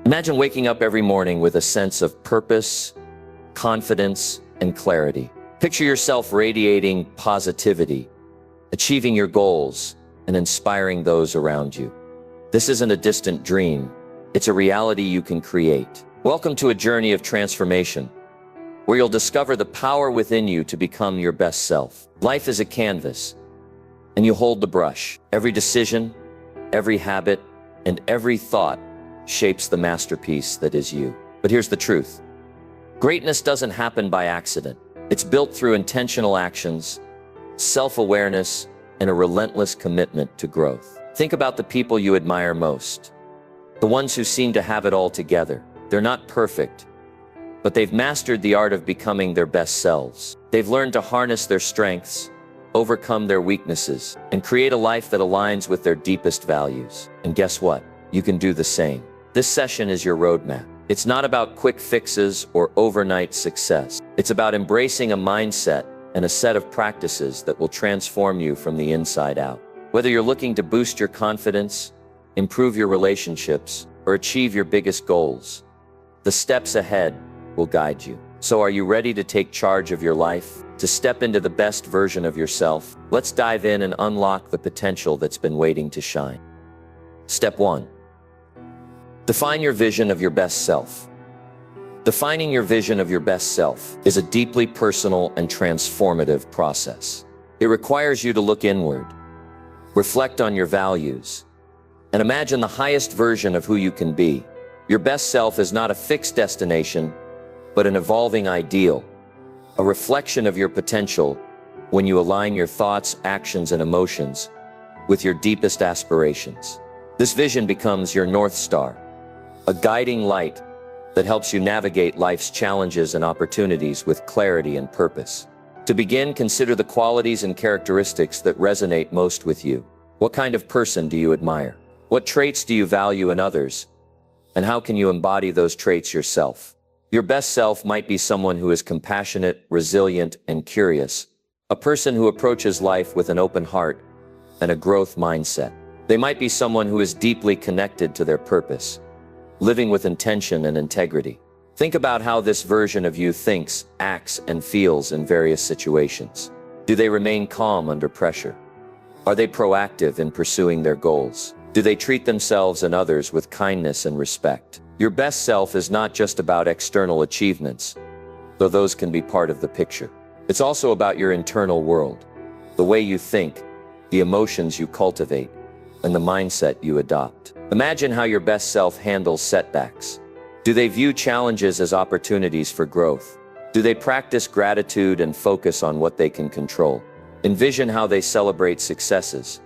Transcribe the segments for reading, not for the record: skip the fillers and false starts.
Imagine waking up every morning with a sense of purpose, confidence, and clarity. Picture yourself radiating positivity, achieving your goals, and inspiring those around you. This isn't a distant dream. It's a reality you can create. Welcome to a journey of transformation, where you'll discover the power within you to become your best self. Life is a canvas, and you hold the brush. Every decision, every habit, and every thought shapes the masterpiece that is you. But here's the truth. Greatness doesn't happen by accident. It's built through intentional actions, self-awareness, and a relentless commitment to growth. Think about the people you admire most. The ones who seem to have it all together. They're not perfect, but they've mastered the art of becoming their best selves. They've learned to harness their strengths, overcome their weaknesses, and create a life that aligns with their deepest values. And guess what? You can do the same. This session is your roadmap. It's not about quick fixes or overnight success. It's about embracing a mindset and a set of practices that will transform you from the inside out. Whether you're looking to boost your confidence, improve your relationships, or achieve your biggest goals, the steps ahead will guide you. So are you ready to take charge of your life, to step into the best version of yourself? Let's dive in and unlock the potential that's been waiting to shine. Step 1. Define your vision of your best self. Defining your vision of your best self is a deeply personal and transformative process. It requires you to look inward, reflect on your values, and imagine the highest version of who you can be. Your best self is not a fixed destination, but an evolving ideal, a reflection of your potential when you align your thoughts, actions, and emotions with your deepest aspirations. This vision becomes your North Star, a guiding light that helps you navigate life's challenges and opportunities with clarity and purpose. To begin, consider the qualities and characteristics that resonate most with you. What kind of person do you admire? What traits do you value in others? And how can you embody those traits yourself? Your best self might be someone who is compassionate, resilient, and curious, a person who approaches life with an open heart and a growth mindset. They might be someone who is deeply connected to their purpose, living with intention and integrity. Think about how this version of you thinks, acts, and feels in various situations. Do they remain calm under pressure? Are they proactive in pursuing their goals? Do they treat themselves and others with kindness and respect? Your best self is not just about external achievements, though those can be part of the picture. It's also about your internal world, the way you think, the emotions you cultivate, and the mindset you adopt. Imagine how your best self handles setbacks. Do they view challenges as opportunities for growth? Do they practice gratitude and focus on what they can control? Envision how they celebrate successes.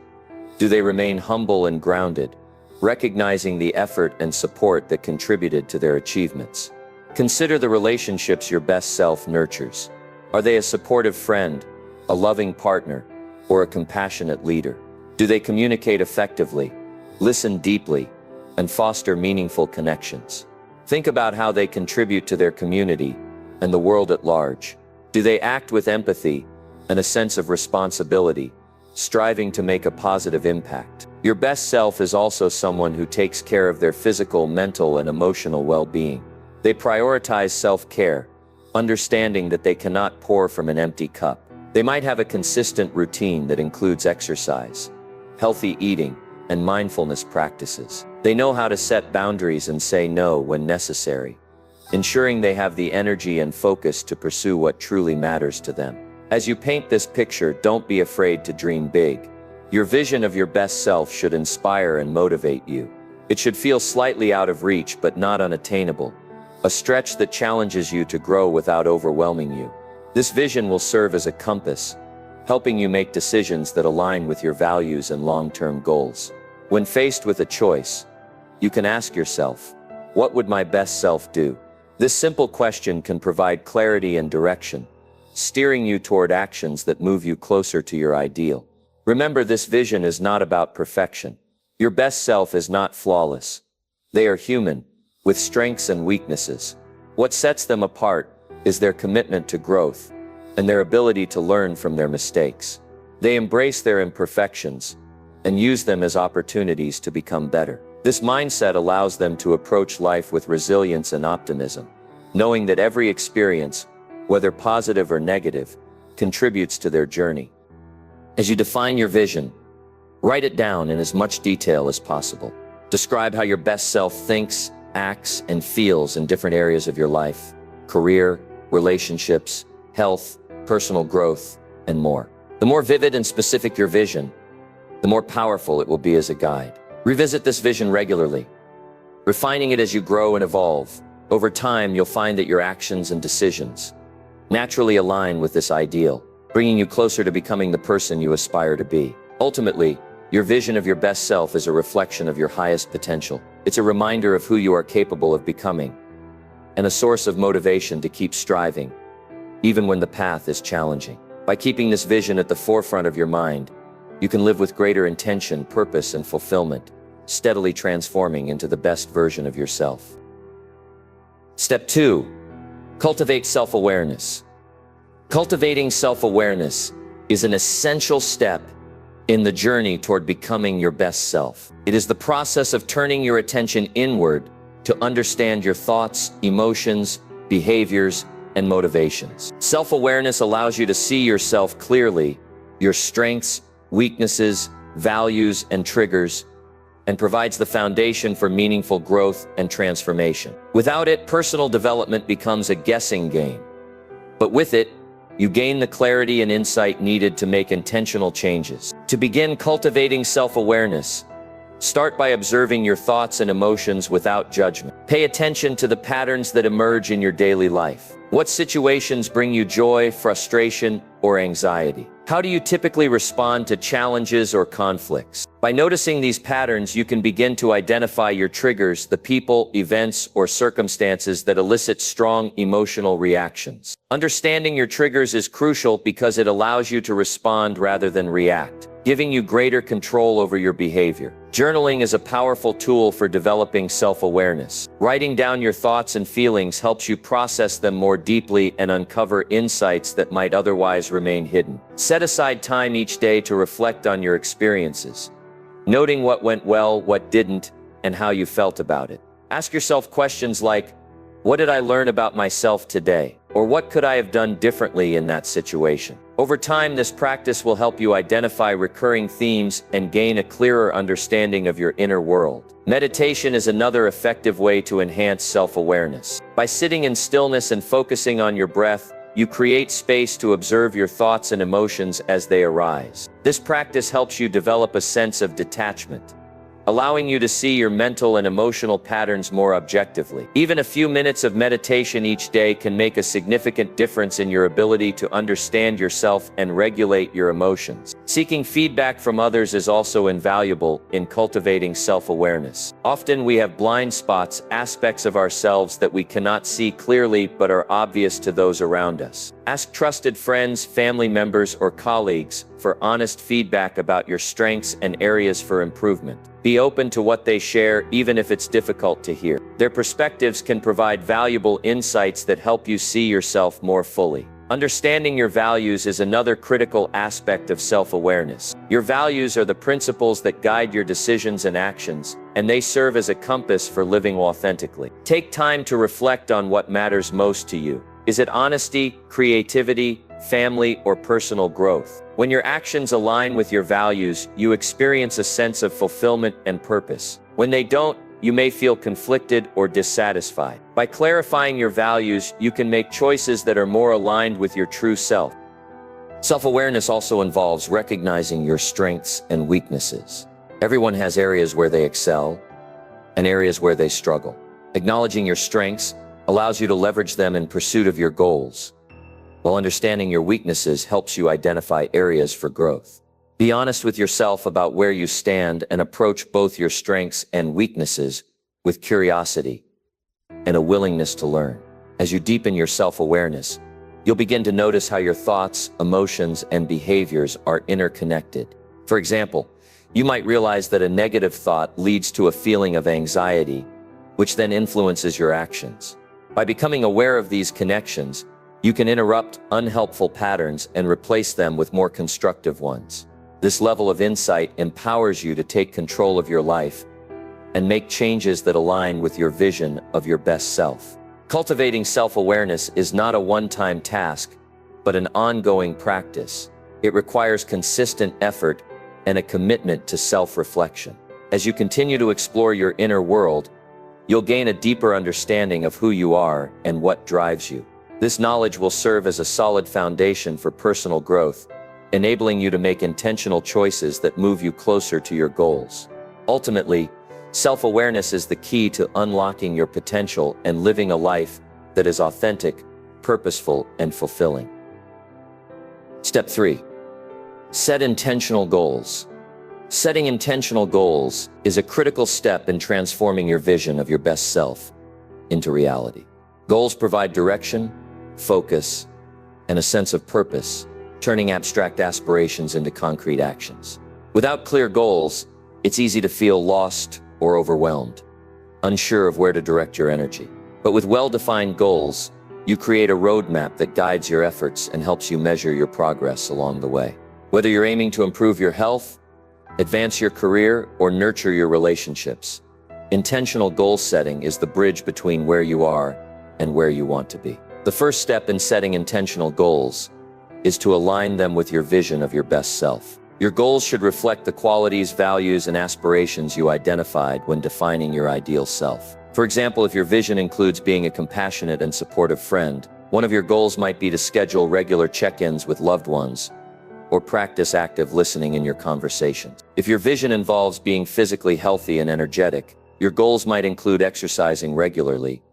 Do they remain humble and grounded, recognizing the effort and support that contributed to their achievements? Consider the relationships your best self nurtures. Are they a supportive friend, a loving partner, or a compassionate leader? Do they communicate effectively, listen deeply, and foster meaningful connections? Think about how they contribute to their community and the world at large. Do they act with empathy and a sense of responsibility, striving to make a positive impact? Your best self is also someone who takes care of their physical, mental, and emotional well-being. They prioritize self-care, understanding that they cannot pour from an empty cup. They might have a consistent routine that includes exercise, healthy eating, and mindfulness practices. They know how to set boundaries and say no when necessary, ensuring they have the energy and focus to pursue what truly matters to them. As you paint this picture, don't be afraid to dream big. Your vision of your best self should inspire and motivate you. It should feel slightly out of reach but not unattainable, a stretch that challenges you to grow without overwhelming you. This vision will serve as a compass, helping you make decisions that align with your values and long-term goals. When faced with a choice, you can ask yourself, what would my best self do? This simple question can provide clarity and direction, steering you toward actions that move you closer to your ideal. Remember, this vision is not about perfection. Your best self is not flawless. They are human, with strengths and weaknesses. What sets them apart is their commitment to growth and their ability to learn from their mistakes. They embrace their imperfections and use them as opportunities to become better. This mindset allows them to approach life with resilience and optimism, knowing that every experience, whether positive or negative, contributes to their journey. As you define your vision, write it down in as much detail as possible. Describe how your best self thinks, acts, and feels in different areas of your life: career, relationships, health, personal growth, and more. The more vivid and specific your vision, the more powerful it will be as a guide. Revisit this vision regularly, refining it as you grow and evolve. Over time, you'll find that your actions and decisions naturally align with this ideal, bringing you closer to becoming the person you aspire to be. Ultimately, your vision of your best self is a reflection of your highest potential. It's a reminder of who you are capable of becoming, and a source of motivation to keep striving, even when the path is challenging. By keeping this vision at the forefront of your mind, you can live with greater intention, purpose, and fulfillment, steadily transforming into the best version of yourself. Step 2. Cultivate self-awareness. Cultivating self-awareness is an essential step in the journey toward becoming your best self. It is the process of turning your attention inward to understand your thoughts, emotions, behaviors, and motivations. Self-awareness allows you to see yourself clearly, your strengths, weaknesses, values, and triggers, and provides the foundation for meaningful growth and transformation. Without it, personal development becomes a guessing game. But with it, you gain the clarity and insight needed to make intentional changes. To begin cultivating self-awareness, start by observing your thoughts and emotions without judgment. Pay attention to the patterns that emerge in your daily life. What situations bring you joy, frustration, or anxiety? How do you typically respond to challenges or conflicts? By noticing these patterns, you can begin to identify your triggers, the people, events, or circumstances that elicit strong emotional reactions. Understanding your triggers is crucial because it allows you to respond rather than react, giving you greater control over your behavior. Journaling is a powerful tool for developing self-awareness. Writing down your thoughts and feelings helps you process them more deeply and uncover insights that might otherwise remain hidden. Set aside time each day to reflect on your experiences, noting what went well, what didn't, and how you felt about it. Ask yourself questions like, what did I learn about myself today? Or what could I have done differently in that situation? Over time, this practice will help you identify recurring themes and gain a clearer understanding of your inner world. Meditation is another effective way to enhance self-awareness. By sitting in stillness and focusing on your breath, you create space to observe your thoughts and emotions as they arise. This practice helps you develop a sense of detachment, allowing you to see your mental and emotional patterns more objectively. Even a few minutes of meditation each day can make a significant difference in your ability to understand yourself and regulate your emotions. Seeking feedback from others is also invaluable in cultivating self-awareness. Often we have blind spots, aspects of ourselves that we cannot see clearly but are obvious to those around us. Ask trusted friends, family members, or colleagues for honest feedback about your strengths and areas for improvement. Be open to what they share, even if it's difficult to hear. Their perspectives can provide valuable insights that help you see yourself more fully. Understanding your values is another critical aspect of self-awareness. Your values are the principles that guide your decisions and actions, and they serve as a compass for living authentically. Take time to reflect on what matters most to you. Is it honesty, creativity, family, or personal growth? When your actions align with your values, you experience a sense of fulfillment and purpose. When they don't, you may feel conflicted or dissatisfied. By clarifying your values, you can make choices that are more aligned with your true self. Self-awareness also involves recognizing your strengths and weaknesses. Everyone has areas where they excel and areas where they struggle. Acknowledging your strengths allows you to leverage them in pursuit of your goals, while understanding your weaknesses helps you identify areas for growth. Be honest with yourself about where you stand and approach both your strengths and weaknesses with curiosity and a willingness to learn. As you deepen your self-awareness, you'll begin to notice how your thoughts, emotions, and behaviors are interconnected. For example, you might realize that a negative thought leads to a feeling of anxiety, which then influences your actions. By becoming aware of these connections, you can interrupt unhelpful patterns and replace them with more constructive ones. This level of insight empowers you to take control of your life and make changes that align with your vision of your best self. Cultivating self-awareness is not a one-time task, but an ongoing practice. It requires consistent effort and a commitment to self-reflection. As you continue to explore your inner world, you'll gain a deeper understanding of who you are and what drives you. This knowledge will serve as a solid foundation for personal growth, enabling you to make intentional choices that move you closer to your goals. Ultimately, self-awareness is the key to unlocking your potential and living a life that is authentic, purposeful, and fulfilling. Step 3. Set intentional goals. Setting intentional goals is a critical step in transforming your vision of your best self into reality. Goals provide direction, focus, and a sense of purpose, turning abstract aspirations into concrete actions. Without clear goals, it's easy to feel lost or overwhelmed, unsure of where to direct your energy. But with well-defined goals, you create a roadmap that guides your efforts and helps you measure your progress along the way. Whether you're aiming to improve your health, advance your career, or nurture your relationships, intentional goal setting is the bridge between where you are and where you want to be. The first step in setting intentional goals is to align them with your vision of your best self. Your goals should reflect the qualities, values, and aspirations you identified when defining your ideal self. For example, if your vision includes being a compassionate and supportive friend, one of your goals might be to schedule regular check-ins with loved ones or practice active listening in your conversations. If your vision involves being physically healthy and energetic, your goals might include exercising regularly,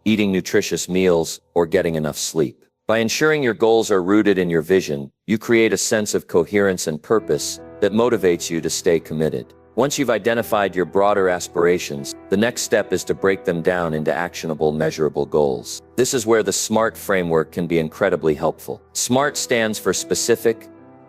eating nutritious meals, or getting enough sleep. By ensuring your goals are rooted in your vision, you create a sense of coherence and purpose that motivates you to stay committed. Once you've identified your broader aspirations, the next step is to break them down into actionable, measurable goals. This is where the SMART framework can be incredibly helpful. SMART stands for specific,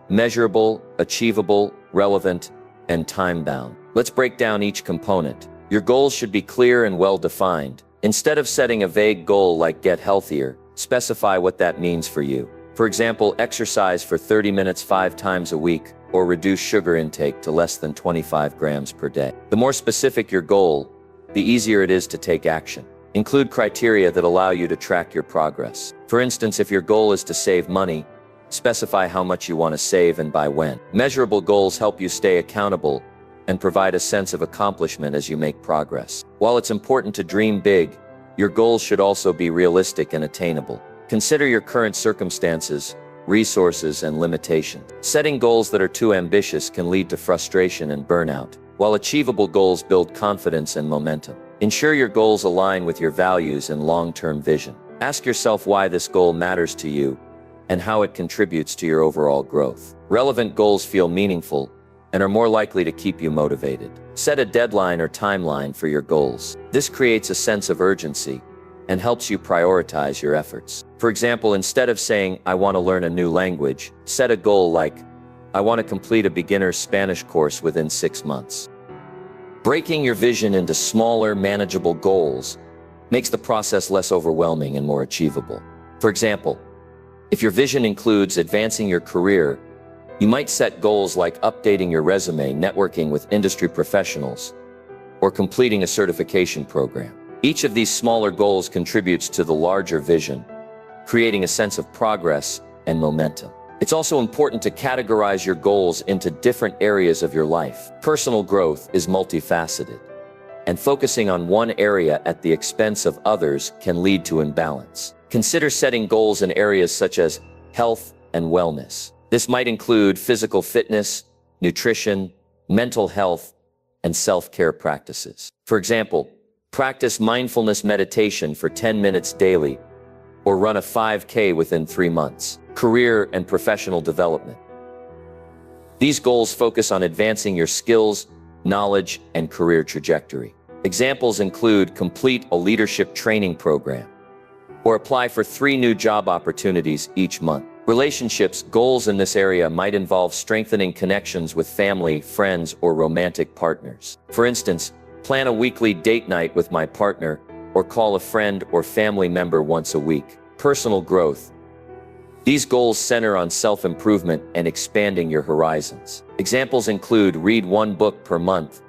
measurable, achievable, relevant, and time-bound. Let's break down each component. Your goals should be clear and well-defined. Instead of setting a vague goal like get healthier, specify what that means for you. For example, exercise for 30 minutes 5 times a week, or reduce sugar intake to less than 25 grams per day. The more specific your goal, the easier it is to take action. Include criteria that allow you to track your progress. For instance, if your goal is to save money, specify how much you want to save and by when. Measurable goals help you stay accountable and provide a sense of accomplishment as you make progress. While it's important to dream big, your goals should also be realistic and attainable. Consider your current circumstances, resources, and limitations. Setting goals that are too ambitious can lead to frustration and burnout, while achievable goals build confidence and momentum. Ensure your goals align with your values and long-term vision. Ask yourself why this goal matters to you and how it contributes to your overall growth. Relevant goals feel meaningful and are more likely to keep you motivated. Set a deadline or timeline for your goals. This creates a sense of urgency and helps you prioritize your efforts. For example, instead of saying, I want to learn a new language, set a goal like, I want to complete a beginner's Spanish course within 6 months. Breaking your vision into smaller, manageable goals makes the process less overwhelming and more achievable. For example, if your vision includes advancing your career, you might set goals like updating your resume, networking with industry professionals, or completing a certification program. Each of these smaller goals contributes to the larger vision, creating a sense of progress and momentum. It's also important to categorize your goals into different areas of your life. Personal growth is multifaceted, and focusing on one area at the expense of others can lead to imbalance. Consider setting goals in areas such as health and wellness. This might include physical fitness, nutrition, mental health, and self-care practices. For example, practice mindfulness meditation for 10 minutes daily, or run a 5K within 3 months. Career and professional development. These goals focus on advancing your skills, knowledge, and career trajectory. Examples include complete a leadership training program, or apply for 3 new job opportunities each month. Relationships goals in this area might involve strengthening connections with family, friends, or romantic partners. For instance, plan a weekly date night with my partner, or call a friend or family member once a week. Personal growth. These goals center on self-improvement and expanding your horizons. Examples include read 1 book per month,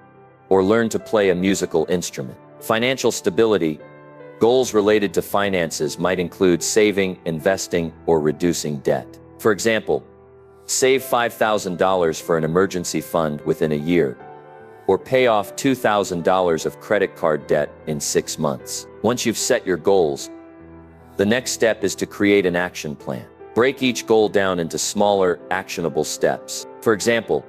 or learn to play a musical instrument. Financial stability. Goals related to finances might include saving, investing, or reducing debt. For example, save $5,000 for an emergency fund within a year, or pay off $2,000 of credit card debt in 6 months. Once you've set your goals, the next step is to create an action plan. Break each goal down into smaller, actionable steps. For example,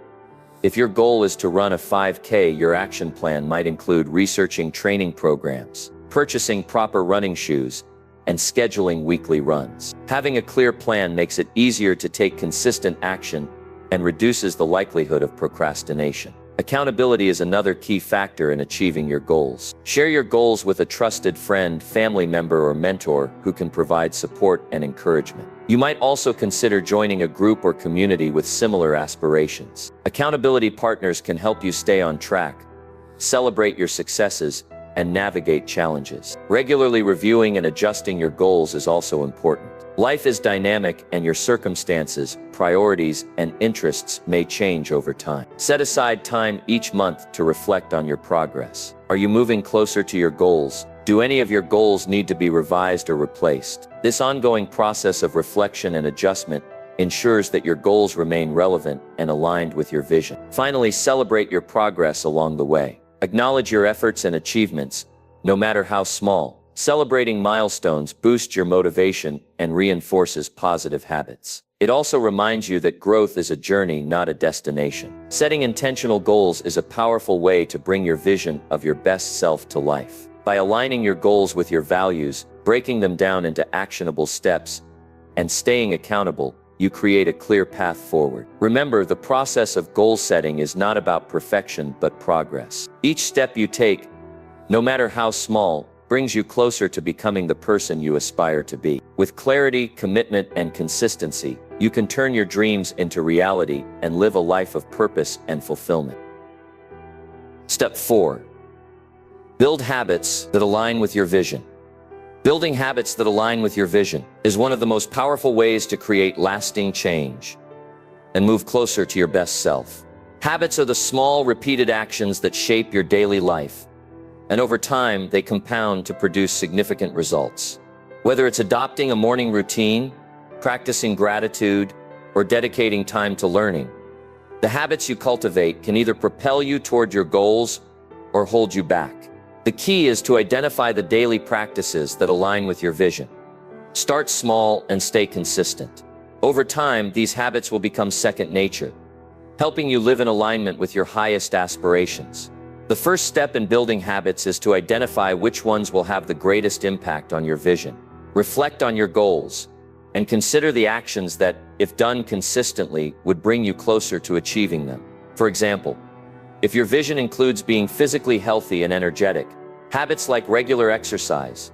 if your goal is to run a 5K, your action plan might include researching training programs, purchasing proper running shoes, and scheduling weekly runs. Having a clear plan makes it easier to take consistent action and reduces the likelihood of procrastination. Accountability is another key factor in achieving your goals. Share your goals with a trusted friend, family member, or mentor who can provide support and encouragement. You might also consider joining a group or community with similar aspirations. Accountability partners can help you stay on track, celebrate your successes, and navigate challenges. Regularly reviewing and adjusting your goals is also important. Life is dynamic, and your circumstances, priorities, and interests may change over time. Set aside time each month to reflect on your progress. Are you moving closer to your goals? Do any of your goals need to be revised or replaced? This ongoing process of reflection and adjustment ensures that your goals remain relevant and aligned with your vision. Finally, celebrate your progress along the way. Acknowledge your efforts and achievements, no matter how small. Celebrating milestones boosts your motivation and reinforces positive habits. It also reminds you that growth is a journey, not a destination. Setting intentional goals is a powerful way to bring your vision of your best self to life. By aligning your goals with your values, breaking them down into actionable steps, and staying accountable, you create a clear path forward. Remember, the process of goal setting is not about perfection but progress. Each step you take, no matter how small, brings you closer to becoming the person you aspire to be. With clarity, commitment, and consistency, you can turn your dreams into reality and live a life of purpose and fulfillment. Step 4. Build habits that align with your vision. Building habits that align with your vision is one of the most powerful ways to create lasting change and move closer to your best self. Habits are the small, repeated actions that shape your daily life, and over time, they compound to produce significant results. Whether it's adopting a morning routine, practicing gratitude, or dedicating time to learning, the habits you cultivate can either propel you toward your goals or hold you back. The key is to identify the daily practices that align with your vision. Start small and stay consistent. Over time, these habits will become second nature, helping you live in alignment with your highest aspirations. The first step in building habits is to identify which ones will have the greatest impact on your vision. Reflect on your goals and consider the actions that, if done consistently, would bring you closer to achieving them. For example, if your vision includes being physically healthy and energetic, habits like regular exercise,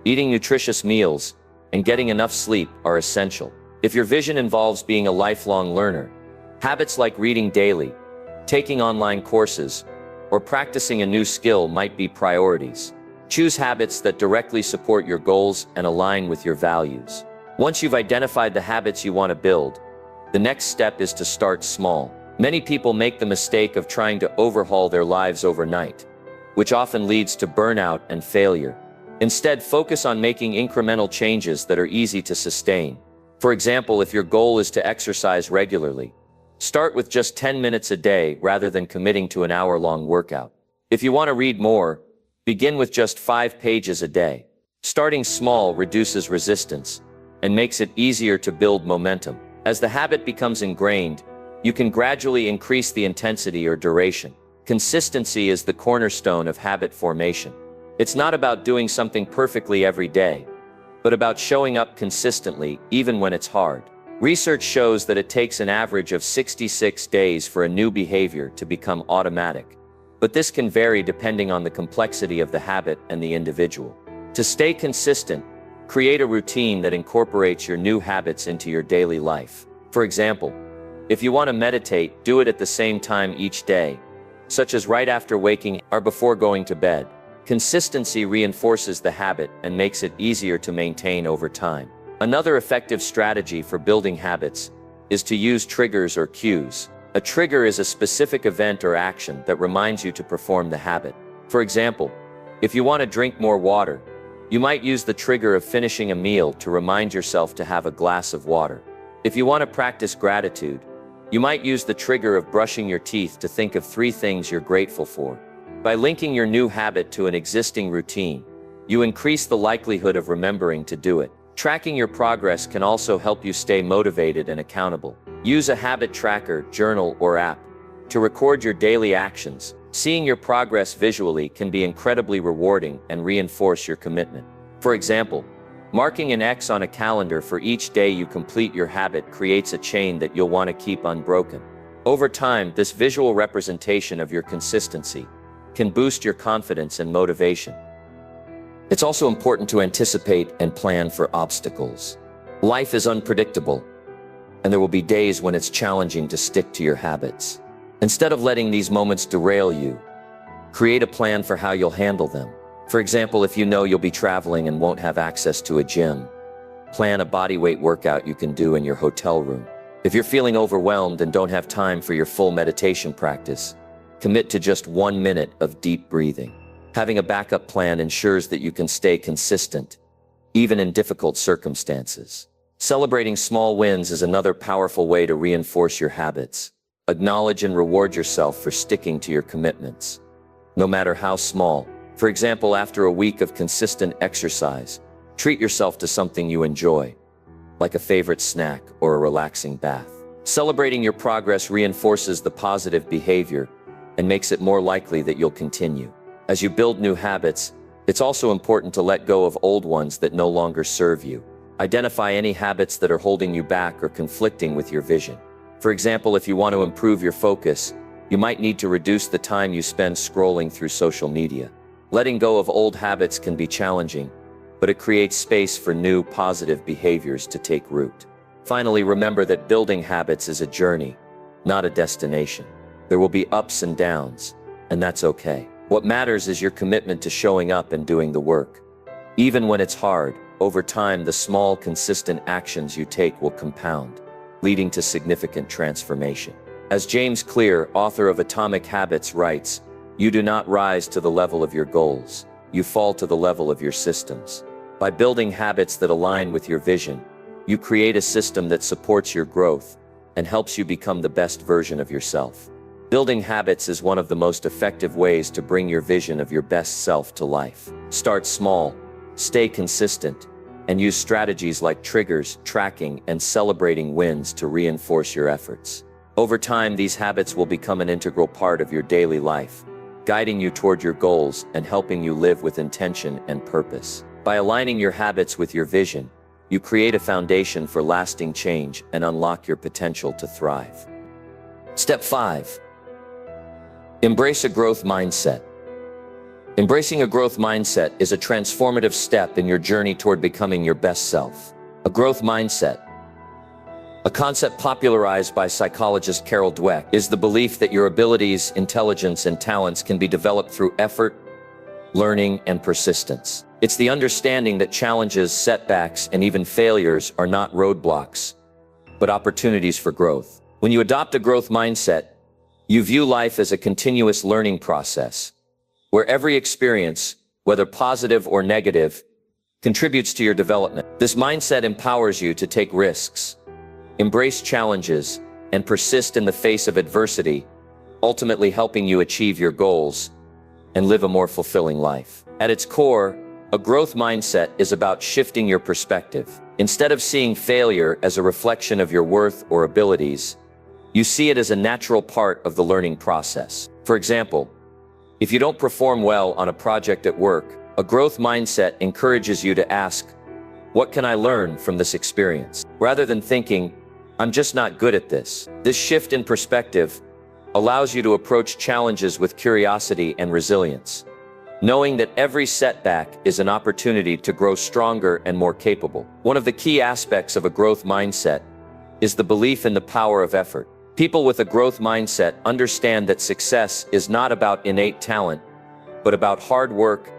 eating nutritious meals, and getting enough sleep are essential. If your vision involves being a lifelong learner, habits like reading daily, taking online courses, or practicing a new skill might be priorities. Choose habits that directly support your goals and align with your values. Once you've identified the habits you want to build, the next step is to start small. Many people make the mistake of trying to overhaul their lives overnight, which often leads to burnout and failure. Instead, focus on making incremental changes that are easy to sustain. For example, if your goal is to exercise regularly, start with just 10 minutes a day rather than committing to an hour-long workout. If you want to read more, begin with just 5 pages a day. Starting small reduces resistance and makes it easier to build momentum. As the habit becomes ingrained, you can gradually increase the intensity or duration. Consistency is the cornerstone of habit formation. It's not about doing something perfectly every day, but about showing up consistently even when it's hard. Research shows that it takes an average of 66 days for a new behavior to become automatic, but this can vary depending on the complexity of the habit and the individual. To stay consistent, create a routine that incorporates your new habits into your daily life. For example, if you want to meditate, do it at the same time each day, such as right after waking or before going to bed. Consistency reinforces the habit and makes it easier to maintain over time. Another effective strategy for building habits is to use triggers or cues. A trigger is a specific event or action that reminds you to perform the habit. For example, if you want to drink more water, you might use the trigger of finishing a meal to remind yourself to have a glass of water. If you want to practice gratitude, you might use the trigger of brushing your teeth to think of 3 things you're grateful for. By linking your new habit to an existing routine, you increase the likelihood of remembering to do it. Tracking your progress can also help you stay motivated and accountable. Use a habit tracker, journal, or app to record your daily actions. Seeing your progress visually can be incredibly rewarding and reinforce your commitment. For example, marking an X on a calendar for each day you complete your habit creates a chain that you'll want to keep unbroken. Over time, this visual representation of your consistency can boost your confidence and motivation. It's also important to anticipate and plan for obstacles. Life is unpredictable, and there will be days when it's challenging to stick to your habits. Instead of letting these moments derail you, create a plan for how you'll handle them. For example, if you know you'll be traveling and won't have access to a gym, plan a bodyweight workout you can do in your hotel room. If you're feeling overwhelmed and don't have time for your full meditation practice, commit to just 1 minute of deep breathing. Having a backup plan ensures that you can stay consistent, even in difficult circumstances. Celebrating small wins is another powerful way to reinforce your habits. Acknowledge and reward yourself for sticking to your commitments, no matter how small. For example, after a week of consistent exercise, treat yourself to something you enjoy, like a favorite snack or a relaxing bath. Celebrating your progress reinforces the positive behavior and makes it more likely that you'll continue. As you build new habits, it's also important to let go of old ones that no longer serve you. Identify any habits that are holding you back or conflicting with your vision. For example, if you want to improve your focus, you might need to reduce the time you spend scrolling through social media. Letting go of old habits can be challenging, but it creates space for new, positive behaviors to take root. Finally, remember that building habits is a journey, not a destination. There will be ups and downs, and that's okay. What matters is your commitment to showing up and doing the work. Even when it's hard, over time, the small, consistent actions you take will compound, leading to significant transformation. As James Clear, author of Atomic Habits, writes, "You do not rise to the level of your goals, you fall to the level of your systems." By building habits that align with your vision, you create a system that supports your growth and helps you become the best version of yourself. Building habits is one of the most effective ways to bring your vision of your best self to life. Start small, stay consistent, and use strategies like triggers, tracking, and celebrating wins to reinforce your efforts. Over time, these habits will become an integral part of your daily life, guiding you toward your goals and helping you live with intention and purpose. By aligning your habits with your vision, you create a foundation for lasting change and unlock your potential to thrive. Step 5. Embrace a growth mindset. Embracing a growth mindset is a transformative step in your journey toward becoming your best self. A growth mindset, a concept popularized by psychologist Carol Dweck, is the belief that your abilities, intelligence, and talents can be developed through effort, learning, and persistence. It's the understanding that challenges, setbacks, and even failures are not roadblocks, but opportunities for growth. When you adopt a growth mindset, you view life as a continuous learning process, where every experience, whether positive or negative, contributes to your development. This mindset empowers you to take risks, embrace challenges, and persist in the face of adversity, ultimately helping you achieve your goals and live a more fulfilling life. At its core, a growth mindset is about shifting your perspective. Instead of seeing failure as a reflection of your worth or abilities, you see it as a natural part of the learning process. For example, if you don't perform well on a project at work, a growth mindset encourages you to ask, "What can I learn from this experience?" rather than thinking, "I'm just not good at this." This shift in perspective allows you to approach challenges with curiosity and resilience, knowing that every setback is an opportunity to grow stronger and more capable. One of the key aspects of a growth mindset is the belief in the power of effort. People with a growth mindset understand that success is not about innate talent, but about hard work,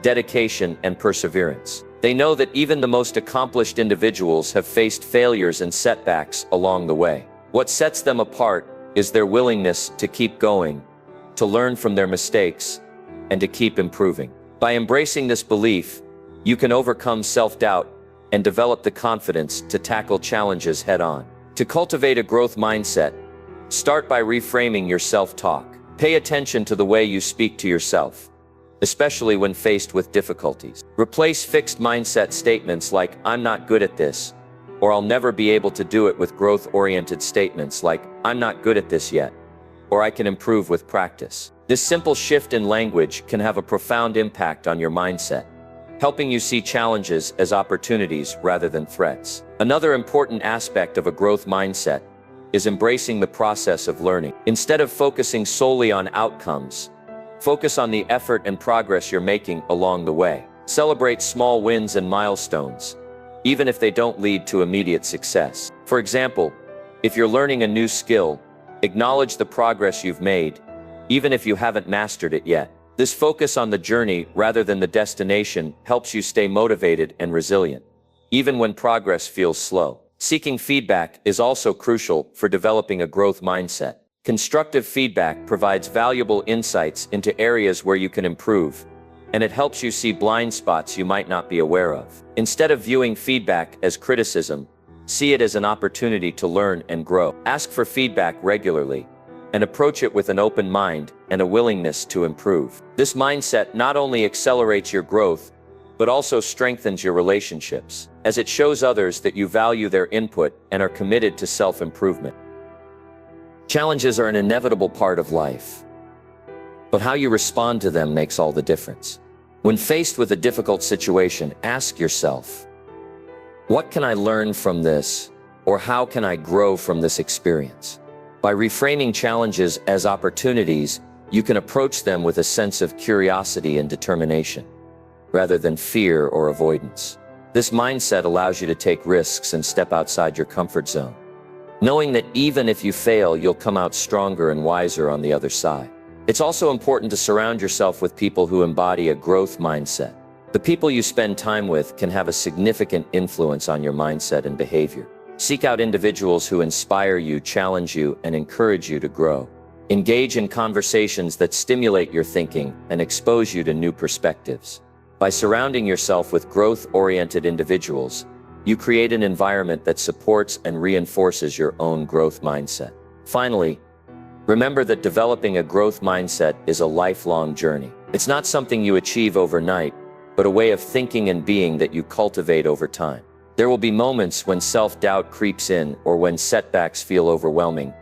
dedication, and perseverance. They know that even the most accomplished individuals have faced failures and setbacks along the way. What sets them apart is their willingness to keep going, to learn from their mistakes, and to keep improving. By embracing this belief, you can overcome self-doubt and develop the confidence to tackle challenges head-on. To cultivate a growth mindset, start by reframing your self-talk. Pay attention to the way you speak to yourself, especially when faced with difficulties. Replace fixed mindset statements like, "I'm not good at this," or "I'll never be able to do it," with growth-oriented statements like, "I'm not good at this yet," or "I can improve with practice." This simple shift in language can have a profound impact on your mindset, helping you see challenges as opportunities rather than threats. Another important aspect of a growth mindset is embracing the process of learning. Instead of focusing solely on outcomes, focus on the effort and progress you're making along the way. Celebrate small wins and milestones, even if they don't lead to immediate success. For example, if you're learning a new skill, acknowledge the progress you've made, even if you haven't mastered it yet. This focus on the journey rather than the destination helps you stay motivated and resilient, even when progress feels slow. Seeking feedback is also crucial for developing a growth mindset. Constructive feedback provides valuable insights into areas where you can improve, and it helps you see blind spots you might not be aware of. Instead of viewing feedback as criticism, see it as an opportunity to learn and grow. Ask for feedback regularly, and approach it with an open mind and a willingness to improve. This mindset not only accelerates your growth, but also strengthens your relationships, as it shows others that you value their input and are committed to self-improvement. Challenges are an inevitable part of life, but how you respond to them makes all the difference. When faced with a difficult situation, ask yourself, what can I learn from this, or how can I grow from this experience? By reframing challenges as opportunities, you can approach them with a sense of curiosity and determination, rather than fear or avoidance. This mindset allows you to take risks and step outside your comfort zone, knowing that even if you fail, you'll come out stronger and wiser on the other side. It's also important to surround yourself with people who embody a growth mindset. The people you spend time with can have a significant influence on your mindset and behavior. Seek out individuals who inspire you, challenge you, and encourage you to grow. Engage in conversations that stimulate your thinking and expose you to new perspectives. By surrounding yourself with growth-oriented individuals, you create an environment that supports and reinforces your own growth mindset. Finally, remember that developing a growth mindset is a lifelong journey. It's not something you achieve overnight, but a way of thinking and being that you cultivate over time. There will be moments when self-doubt creeps in or when setbacks feel overwhelming,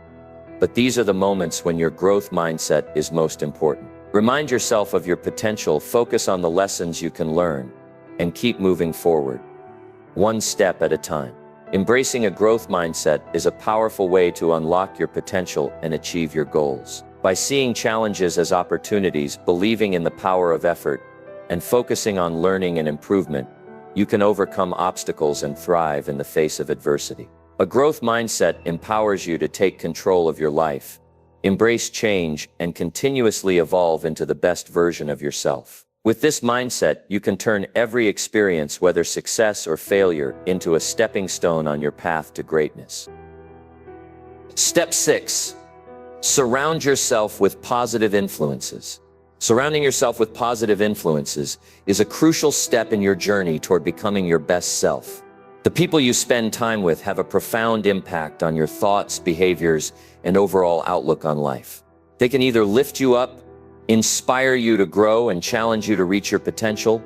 but these are the moments when your growth mindset is most important. Remind yourself of your potential, focus on the lessons you can learn, and keep moving forward, one step at a time. Embracing a growth mindset is a powerful way to unlock your potential and achieve your goals. By seeing challenges as opportunities, believing in the power of effort, and focusing on learning and improvement, you can overcome obstacles and thrive in the face of adversity. A growth mindset empowers you to take control of your life, embrace change, and continuously evolve into the best version of yourself. With this mindset, you can turn every experience, whether success or failure, into a stepping stone on your path to greatness. Step 6. Surround yourself with positive influences. Surrounding yourself with positive influences is a crucial step in your journey toward becoming your best self. The people you spend time with have a profound impact on your thoughts, behaviors, and overall outlook on life. They can either lift you up, inspire you to grow, and challenge you to reach your potential,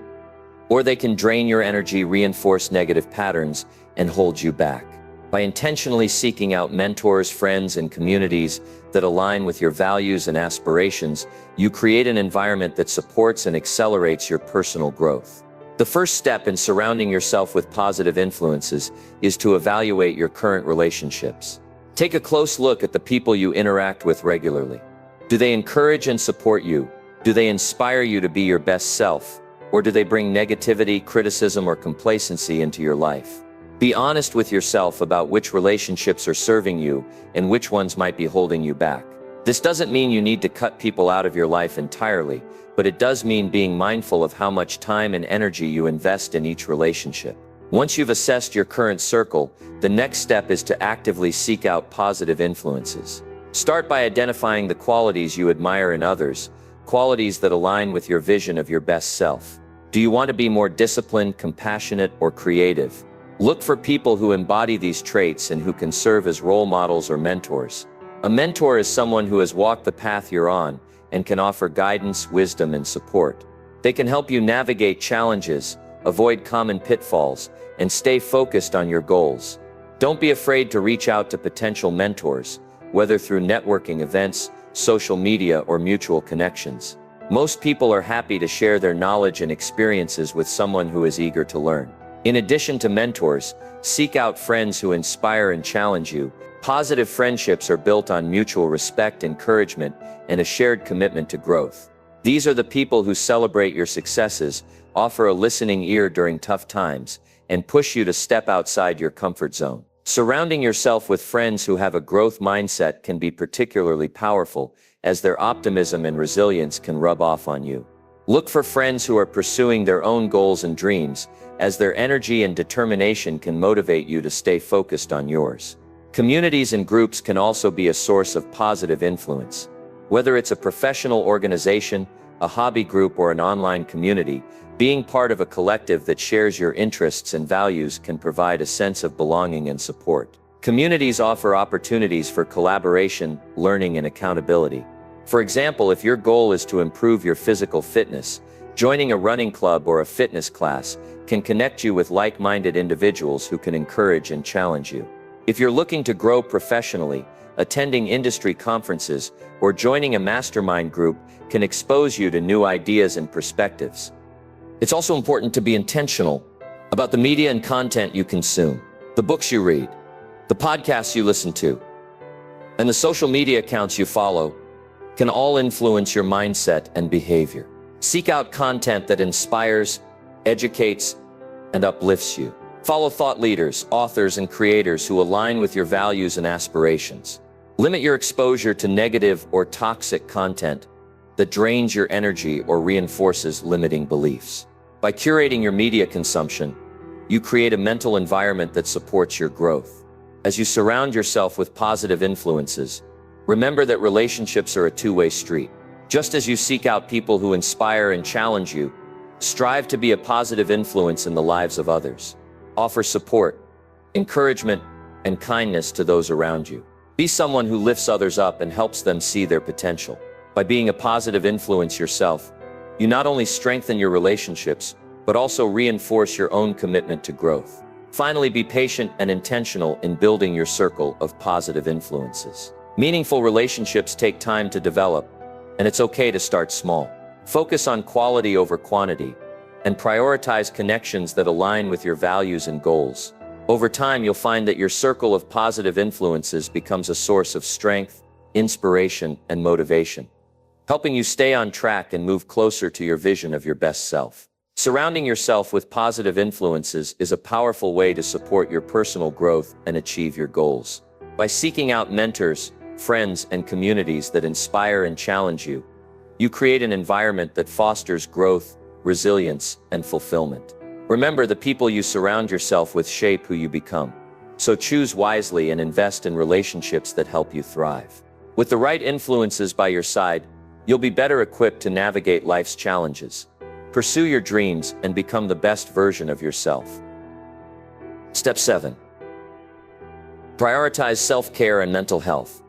or they can drain your energy, reinforce negative patterns, and hold you back. By intentionally seeking out mentors, friends, and communities that align with your values and aspirations, you create an environment that supports and accelerates your personal growth. The first step in surrounding yourself with positive influences is to evaluate your current relationships. Take a close look at the people you interact with regularly. Do they encourage and support you? Do they inspire you to be your best self? Or do they bring negativity, criticism, or complacency into your life? Be honest with yourself about which relationships are serving you and which ones might be holding you back. This doesn't mean you need to cut people out of your life entirely, but it does mean being mindful of how much time and energy you invest in each relationship. Once you've assessed your current circle, the next step is to actively seek out positive influences. Start by identifying the qualities you admire in others, qualities that align with your vision of your best self. Do you want to be more disciplined, compassionate, or creative? Look for people who embody these traits and who can serve as role models or mentors. A mentor is someone who has walked the path you're on and can offer guidance, wisdom, and support. They can help you navigate challenges, avoid common pitfalls, and stay focused on your goals. Don't be afraid to reach out to potential mentors, whether through networking events, social media, or mutual connections. Most people are happy to share their knowledge and experiences with someone who is eager to learn. In addition to mentors, seek out friends who inspire and challenge you. Positive friendships are built on mutual respect, encouragement, and a shared commitment to growth. These are the people who celebrate your successes, offer a listening ear during tough times, and push you to step outside your comfort zone. Surrounding yourself with friends who have a growth mindset can be particularly powerful, as their optimism and resilience can rub off on you. Look for friends who are pursuing their own goals and dreams, as their energy and determination can motivate you to stay focused on yours. Communities and groups can also be a source of positive influence. Whether it's a professional organization, a hobby group, or an online community, being part of a collective that shares your interests and values can provide a sense of belonging and support. Communities offer opportunities for collaboration, learning, and accountability. For example, if your goal is to improve your physical fitness, joining a running club or a fitness class can connect you with like-minded individuals who can encourage and challenge you. If you're looking to grow professionally, attending industry conferences or joining a mastermind group can expose you to new ideas and perspectives. It's also important to be intentional about the media and content you consume, the books you read, the podcasts you listen to, and the social media accounts you follow can all influence your mindset and behavior. Seek out content that inspires, educates, and uplifts you. Follow thought leaders, authors, and creators who align with your values and aspirations. Limit your exposure to negative or toxic content that drains your energy or reinforces limiting beliefs. By curating your media consumption, you create a mental environment that supports your growth. As you surround yourself with positive influences, remember that relationships are a two-way street. Just as you seek out people who inspire and challenge you, strive to be a positive influence in the lives of others. Offer support, encouragement, and kindness to those around you. Be someone who lifts others up and helps them see their potential. By being a positive influence yourself, you not only strengthen your relationships, but also reinforce your own commitment to growth. Finally, be patient and intentional in building your circle of positive influences. Meaningful relationships take time to develop, and it's okay to start small. Focus on quality over quantity, and prioritize connections that align with your values and goals. Over time, you'll find that your circle of positive influences becomes a source of strength, inspiration, and motivation, helping you stay on track and move closer to your vision of your best self. Surrounding yourself with positive influences is a powerful way to support your personal growth and achieve your goals. By seeking out mentors, friends, and communities that inspire and challenge you, you create an environment that fosters growth, resilience, and fulfillment. Remember, the people you surround yourself with shape who you become. So choose wisely and invest in relationships that help you thrive. With the right influences by your side, you'll be better equipped to navigate life's challenges. Pursue your dreams and become the best version of yourself. Step 7. Prioritize self-care and mental health.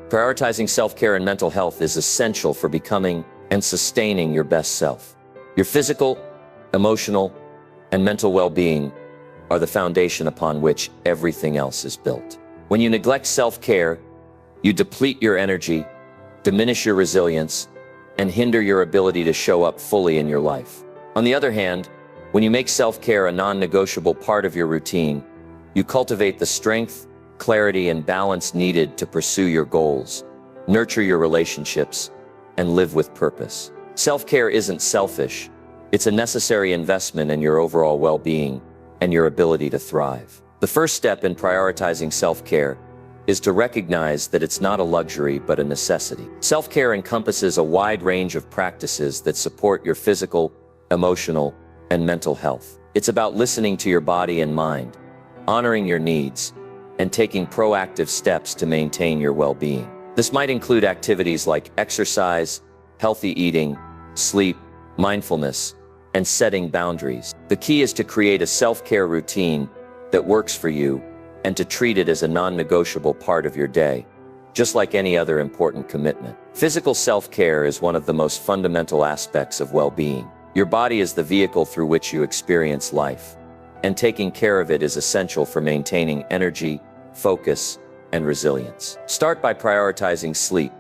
Prioritizing self-care and mental health is essential for becoming and sustaining your best self. Your physical, emotional, and mental well-being are the foundation upon which everything else is built. When you neglect self-care, you deplete your energy, diminish your resilience, and hinder your ability to show up fully in your life. On the other hand, when you make self-care a non-negotiable part of your routine, you cultivate the strength, clarity, and balance needed to pursue your goals, nurture your relationships, and live with purpose. Self-care isn't selfish. It's a necessary investment in your overall well-being and your ability to thrive. The first step in prioritizing self-care is to recognize that it's not a luxury but a necessity. Self-care encompasses a wide range of practices that support your physical, emotional, and mental health. It's about listening to your body and mind, honoring your needs, and taking proactive steps to maintain your well-being. This might include activities like exercise, healthy eating, sleep, mindfulness, and setting boundaries. The key is to create a self-care routine that works for you and to treat it as a non-negotiable part of your day, just like any other important commitment. Physical self-care is one of the most fundamental aspects of well-being. Your body is the vehicle through which you experience life, and taking care of it is essential for maintaining energy, focus, and resilience. Start by prioritizing sleep,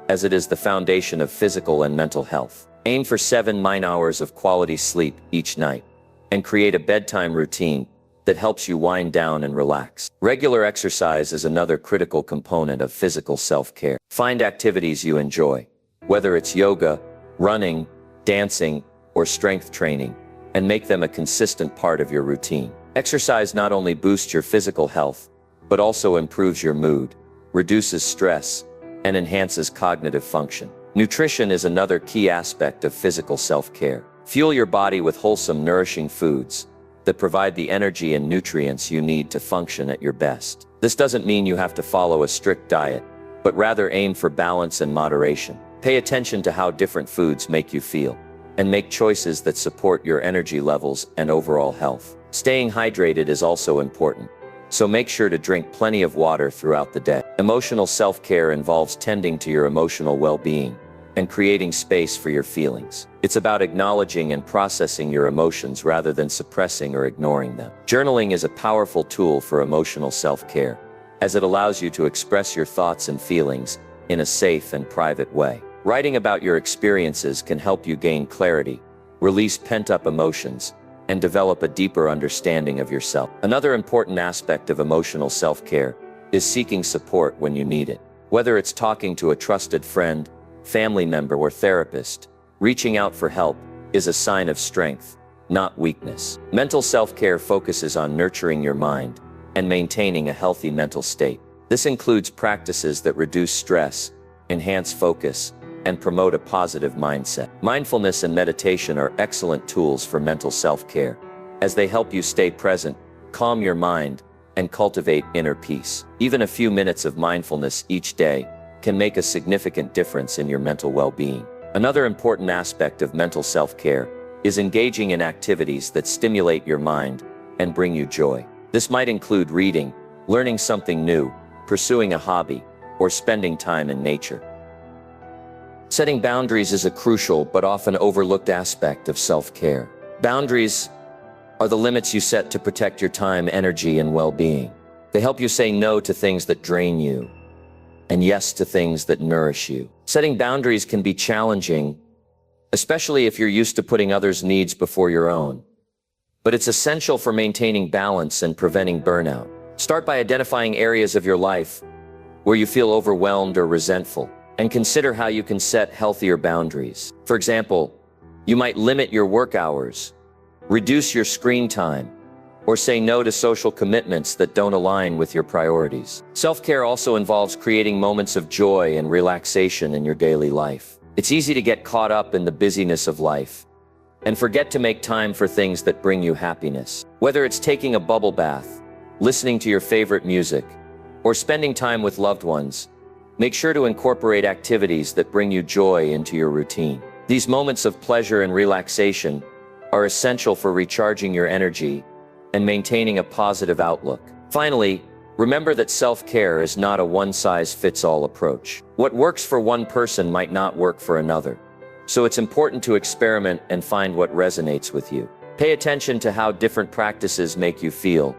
as it is the foundation of physical and mental health. Aim for 7 hours of quality sleep each night, and create a bedtime routine that helps you wind down and relax. Regular exercise is another critical component of physical self-care. Find activities you enjoy, whether it's yoga, running, dancing, or strength training, and make them a consistent part of your routine. Exercise not only boosts your physical health, but also improves your mood, reduces stress, and enhances cognitive function. Nutrition is another key aspect of physical self-care. Fuel your body with wholesome, nourishing foods that provide the energy and nutrients you need to function at your best. This doesn't mean you have to follow a strict diet, but rather aim for balance and moderation. Pay attention to how different foods make you feel, and make choices that support your energy levels and overall health. Staying hydrated is also important, so make sure to drink plenty of water throughout the day. Emotional self-care involves tending to your emotional well-being and creating space for your feelings. It's about acknowledging and processing your emotions rather than suppressing or ignoring them. Journaling is a powerful tool for emotional self-care, as it allows you to express your thoughts and feelings in a safe and private way. Writing about your experiences can help you gain clarity, release pent-up emotions, and develop a deeper understanding of yourself. Another important aspect of emotional self-care is seeking support when you need it. Whether it's talking to a trusted friend, family member, or therapist, reaching out for help is a sign of strength, not weakness. Mental self-care focuses on nurturing your mind and maintaining a healthy mental state. This includes practices that reduce stress, enhance focus, and promote a positive mindset. Mindfulness and meditation are excellent tools for mental self-care, as they help you stay present, calm your mind, and cultivate inner peace. Even a few minutes of mindfulness each day can make a significant difference in your mental well-being. Another important aspect of mental self-care is engaging in activities that stimulate your mind and bring you joy. This might include reading, learning something new, pursuing a hobby, or spending time in nature. Setting boundaries is a crucial but often overlooked aspect of self-care. Boundaries are the limits you set to protect your time, energy, and well-being. They help you say no to things that drain you, and yes to things that nourish you. Setting boundaries can be challenging, especially if you're used to putting others' needs before your own. But it's essential for maintaining balance and preventing burnout. Start by identifying areas of your life where you feel overwhelmed or resentful, and consider how you can set healthier boundaries. For example, you might limit your work hours, reduce your screen time, or say no to social commitments that don't align with your priorities. Self-care also involves creating moments of joy and relaxation in your daily life. It's easy to get caught up in the busyness of life and forget to make time for things that bring you happiness. Whether it's taking a bubble bath, listening to your favorite music, or spending time with loved ones, make sure to incorporate activities that bring you joy into your routine. These moments of pleasure and relaxation are essential for recharging your energy and maintaining a positive outlook. Finally, remember that self-care is not a one-size-fits-all approach. What works for one person might not work for another, so it's important to experiment and find what resonates with you. Pay attention to how different practices make you feel,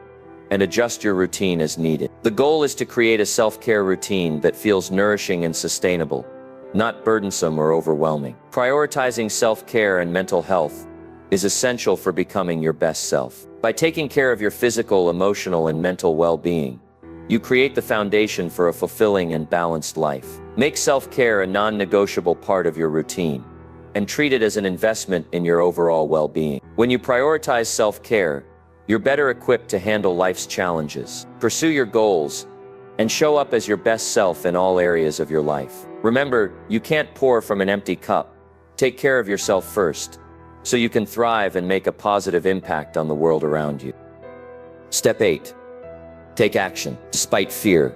and adjust your routine as needed. The goal is to create a self-care routine that feels nourishing and sustainable, not burdensome or overwhelming. Prioritizing self-care and mental health is essential for becoming your best self. By taking care of your physical, emotional, and mental well-being, you create the foundation for a fulfilling and balanced life. Make self-care a non-negotiable part of your routine, and treat it as an investment in your overall well-being. When you prioritize self-care, you're better equipped to handle life's challenges, pursue your goals, and show up as your best self in all areas of your life. Remember, you can't pour from an empty cup. Take care of yourself first, so you can thrive and make a positive impact on the world around you. Step 8. Take action, despite fear.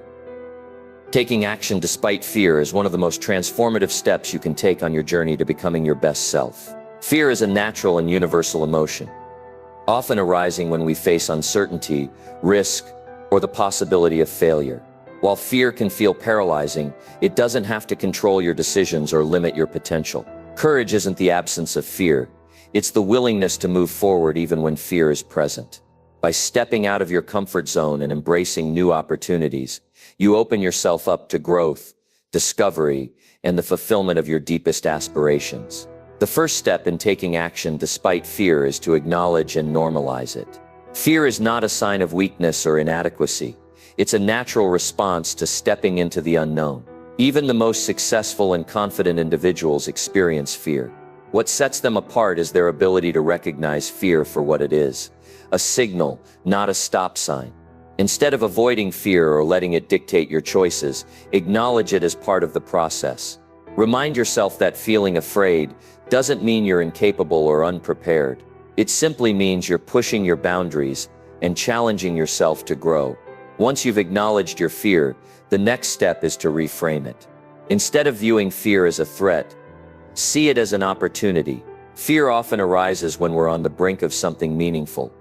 Taking action despite fear is one of the most transformative steps you can take on your journey to becoming your best self. Fear is a natural and universal emotion, often arising when we face uncertainty, risk, or the possibility of failure. While fear can feel paralyzing, it doesn't have to control your decisions or limit your potential. Courage isn't the absence of fear. It's the willingness to move forward even when fear is present. By stepping out of your comfort zone and embracing new opportunities, you open yourself up to growth, discovery, and the fulfillment of your deepest aspirations. The first step in taking action despite fear is to acknowledge and normalize it. Fear is not a sign of weakness or inadequacy. It's a natural response to stepping into the unknown. Even the most successful and confident individuals experience fear. What sets them apart is their ability to recognize fear for what it is, a signal, not a stop sign. Instead of avoiding fear or letting it dictate your choices, acknowledge it as part of the process. Remind yourself that feeling afraid doesn't mean you're incapable or unprepared. It simply means you're pushing your boundaries and challenging yourself to grow. Once you've acknowledged your fear, the next step is to reframe it. Instead of viewing fear as a threat, see it as an opportunity. Fear often arises when we're on the brink of something meaningful.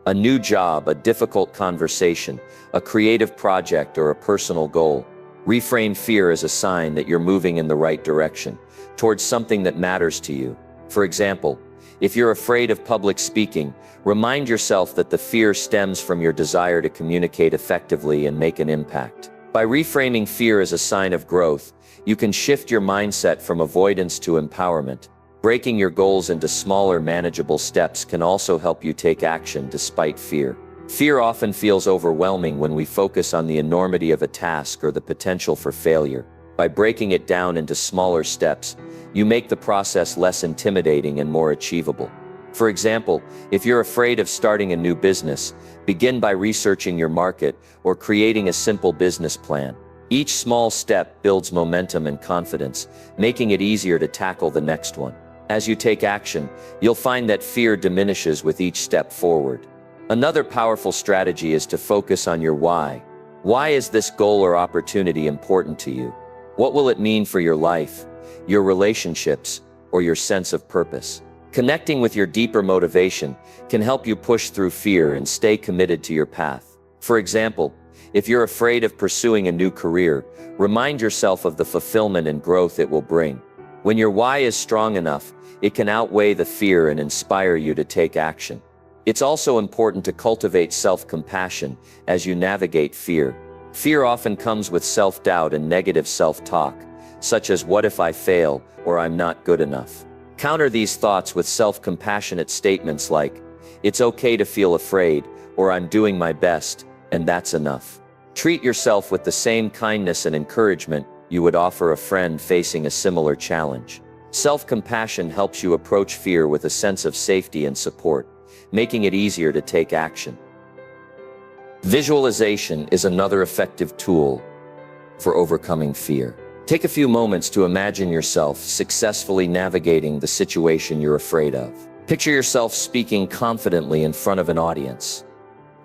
A new job, a difficult conversation, a creative project, or a personal goal. Reframe fear as a sign that you're moving in the right direction, towards something that matters to you. For example, if you're afraid of public speaking, remind yourself that the fear stems from your desire to communicate effectively and make an impact. By reframing fear as a sign of growth, you can shift your mindset from avoidance to empowerment. Breaking your goals into smaller, manageable steps can also help you take action despite fear. Fear often feels overwhelming when we focus on the enormity of a task or the potential for failure. By breaking it down into smaller steps, you make the process less intimidating and more achievable. For example, if you're afraid of starting a new business, begin by researching your market or creating a simple business plan. Each small step builds momentum and confidence, making it easier to tackle the next one. As you take action, you'll find that fear diminishes with each step forward. Another powerful strategy is to focus on your why. Why is this goal or opportunity important to you? What will it mean for your life, your relationships, or your sense of purpose? Connecting with your deeper motivation can help you push through fear and stay committed to your path. For example, if you're afraid of pursuing a new career, remind yourself of the fulfillment and growth it will bring. When your why is strong enough, it can outweigh the fear and inspire you to take action. It's also important to cultivate self-compassion as you navigate fear. Fear often comes with self-doubt and negative self-talk, such as "what if I fail?" or "I'm not good enough." Counter these thoughts with self-compassionate statements like, "It's okay to feel afraid," or "I'm doing my best, and that's enough." Treat yourself with the same kindness and encouragement you would offer a friend facing a similar challenge. Self-compassion helps you approach fear with a sense of safety and support, making it easier to take action. Visualization is another effective tool for overcoming fear. Take a few moments to imagine yourself successfully navigating the situation you're afraid of. Picture yourself speaking confidently in front of an audience,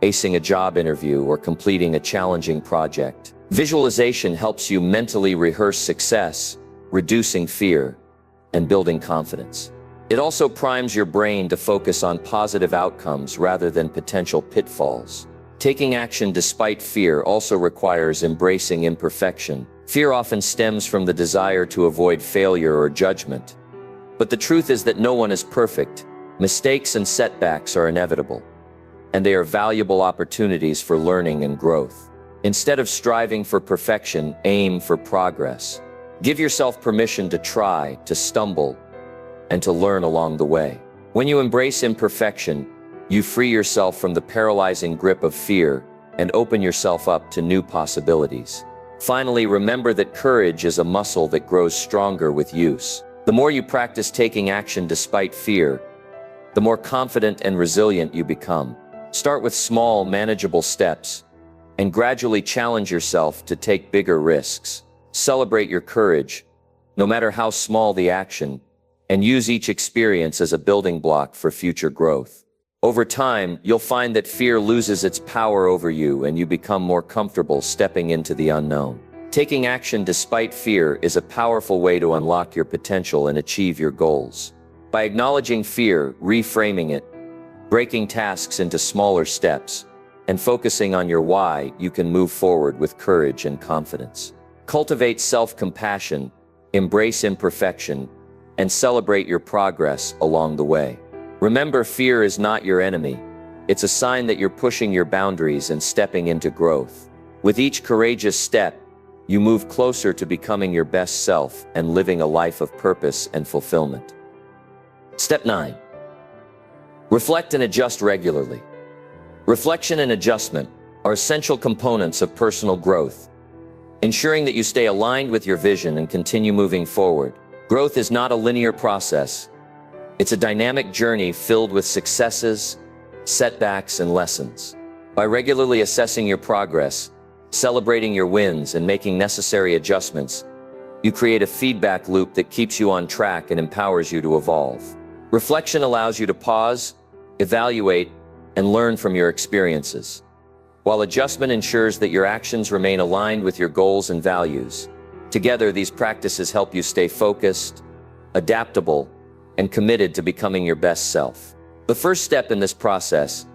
acing a job interview, or completing a challenging project. Visualization helps you mentally rehearse success, reducing fear and building confidence. It also primes your brain to focus on positive outcomes rather than potential pitfalls. Taking action despite fear also requires embracing imperfection. Fear often stems from the desire to avoid failure or judgment. But the truth is that no one is perfect. Mistakes and setbacks are inevitable, and they are valuable opportunities for learning and growth. Instead of striving for perfection, aim for progress. Give yourself permission to try, to stumble, and to learn along the way. When you embrace imperfection, you free yourself from the paralyzing grip of fear and open yourself up to new possibilities. Finally, remember that courage is a muscle that grows stronger with use. The more you practice taking action despite fear, the more confident and resilient you become. Start with small, manageable steps, and gradually challenge yourself to take bigger risks. Celebrate your courage, no matter how small the action, and use each experience as a building block for future growth. Over time, you'll find that fear loses its power over you and you become more comfortable stepping into the unknown. Taking action despite fear is a powerful way to unlock your potential and achieve your goals. By acknowledging fear, reframing it, breaking tasks into smaller steps, and focusing on your why, you can move forward with courage and confidence. Cultivate self-compassion, embrace imperfection, and celebrate your progress along the way. Remember, fear is not your enemy. It's a sign that you're pushing your boundaries and stepping into growth. With each courageous step, you move closer to becoming your best self and living a life of purpose and fulfillment. Step 9. Reflect and adjust regularly. Reflection and adjustment are essential components of personal growth, ensuring that you stay aligned with your vision and continue moving forward. Growth is not a linear process. It's a dynamic journey filled with successes, setbacks, and lessons. By regularly assessing your progress, celebrating your wins, and making necessary adjustments, you create a feedback loop that keeps you on track and empowers you to evolve. Reflection allows you to pause, evaluate, and learn from your experiences, while adjustment ensures that your actions remain aligned with your goals and values. Together, these practices help you stay focused, adaptable, and committed to becoming your best self. The first step in this process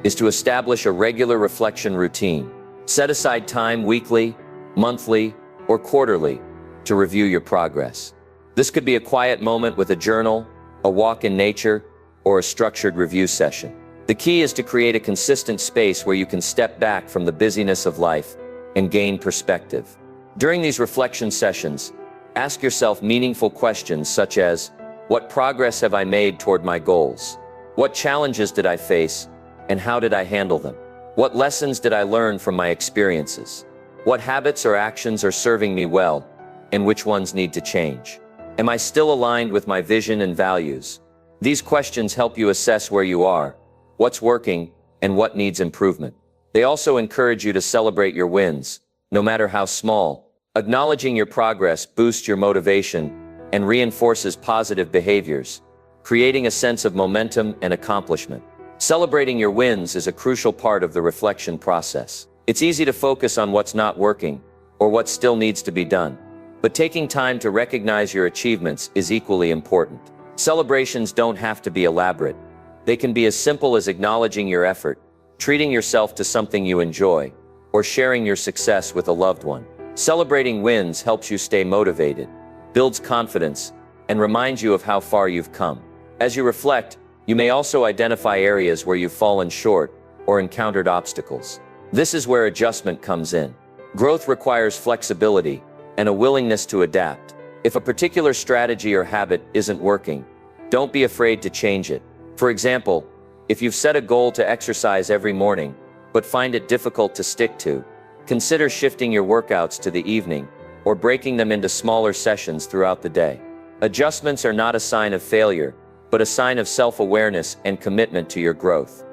is to establish a regular reflection routine. Set aside time weekly, monthly, or quarterly to review your progress. This could be a quiet moment with a journal, a walk in nature, or a structured review session. The key is to create a consistent space where you can step back from the busyness of life and gain perspective. During these reflection sessions, ask yourself meaningful questions such as, what progress have I made toward my goals? What challenges did I face, and how did I handle them? What lessons did I learn from my experiences? What habits or actions are serving me well, and which ones need to change? Am I still aligned with my vision and values? These questions help you assess where you are, what's working, and what needs improvement. They also encourage you to celebrate your wins, no matter how small. Acknowledging your progress boosts your motivation and reinforces positive behaviors, creating a sense of momentum and accomplishment. Celebrating your wins is a crucial part of the reflection process. It's easy to focus on what's not working or what still needs to be done, but taking time to recognize your achievements is equally important. Celebrations don't have to be elaborate. They can be as simple as acknowledging your effort, treating yourself to something you enjoy, or sharing your success with a loved one. Celebrating wins helps you stay motivated, builds confidence, and reminds you of how far you've come. As you reflect, you may also identify areas where you've fallen short or encountered obstacles. This is where adjustment comes in. Growth requires flexibility and a willingness to adapt. If a particular strategy or habit isn't working, don't be afraid to change it. For example, if you've set a goal to exercise every morning, but find it difficult to stick to, consider shifting your workouts to the evening or breaking them into smaller sessions throughout the day. Adjustments are not a sign of failure, but a sign of self-awareness and commitment to your growth.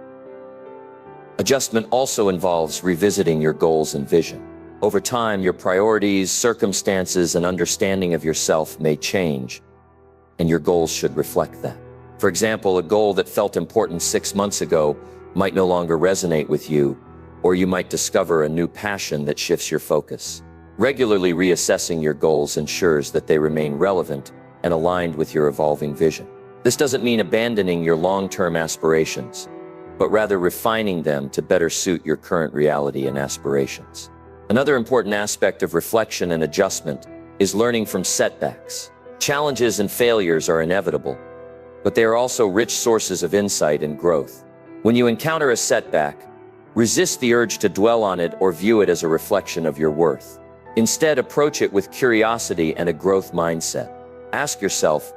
Adjustment also involves revisiting your goals and vision. Over time, your priorities, circumstances, and understanding of yourself may change, and your goals should reflect that. For example, a goal that felt important 6 months ago might no longer resonate with you, or you might discover a new passion that shifts your focus. Regularly reassessing your goals ensures that they remain relevant and aligned with your evolving vision. This doesn't mean abandoning your long-term aspirations, but rather refining them to better suit your current reality and aspirations. Another important aspect of reflection and adjustment is learning from setbacks. Challenges and failures are inevitable, but they are also rich sources of insight and growth. When you encounter a setback, resist the urge to dwell on it or view it as a reflection of your worth. Instead, approach it with curiosity and a growth mindset. Ask yourself,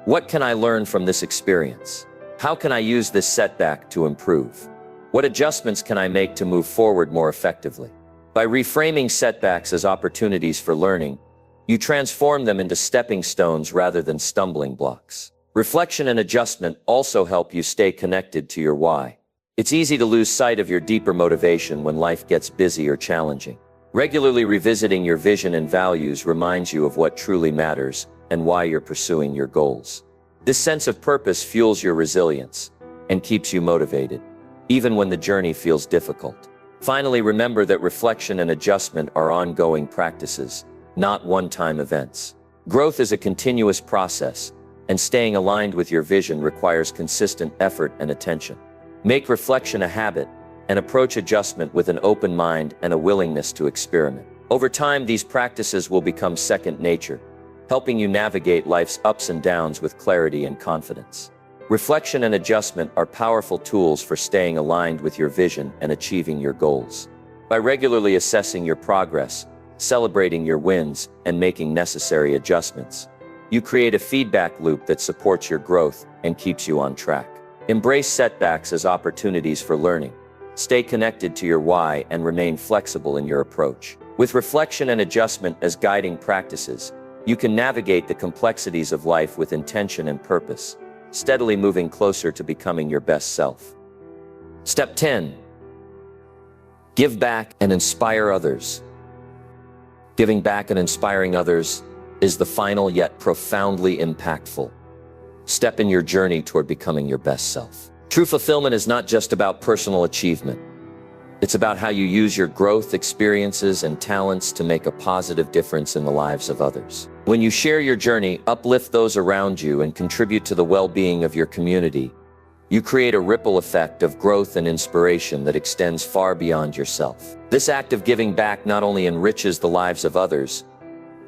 what can I learn from this experience? How can I use this setback to improve? What adjustments can I make to move forward more effectively? By reframing setbacks as opportunities for learning, you transform them into stepping stones rather than stumbling blocks. Reflection and adjustment also help you stay connected to your why. It's easy to lose sight of your deeper motivation when life gets busy or challenging. Regularly revisiting your vision and values reminds you of what truly matters and why you're pursuing your goals. This sense of purpose fuels your resilience and keeps you motivated, even when the journey feels difficult. Finally, remember that reflection and adjustment are ongoing practices, not one-time events. Growth is a continuous process, and staying aligned with your vision requires consistent effort and attention. Make reflection a habit, and approach adjustment with an open mind and a willingness to experiment. Over time, these practices will become second nature, helping you navigate life's ups and downs with clarity and confidence. Reflection and adjustment are powerful tools for staying aligned with your vision and achieving your goals. By regularly assessing your progress, celebrating your wins, and making necessary adjustments, you create a feedback loop that supports your growth and keeps you on track. Embrace setbacks as opportunities for learning. Stay connected to your why and remain flexible in your approach. With reflection and adjustment as guiding practices, you can navigate the complexities of life with intention and purpose, steadily moving closer to becoming your best self. Step 10. Give back and inspire others. Giving back and inspiring others is the final yet profoundly impactful step in your journey toward becoming your best self. True fulfillment is not just about personal achievement. It's about how you use your growth, experiences, and talents to make a positive difference in the lives of others. When you share your journey, uplift those around you, and contribute to the well-being of your community, you create a ripple effect of growth and inspiration that extends far beyond yourself. This act of giving back not only enriches the lives of others,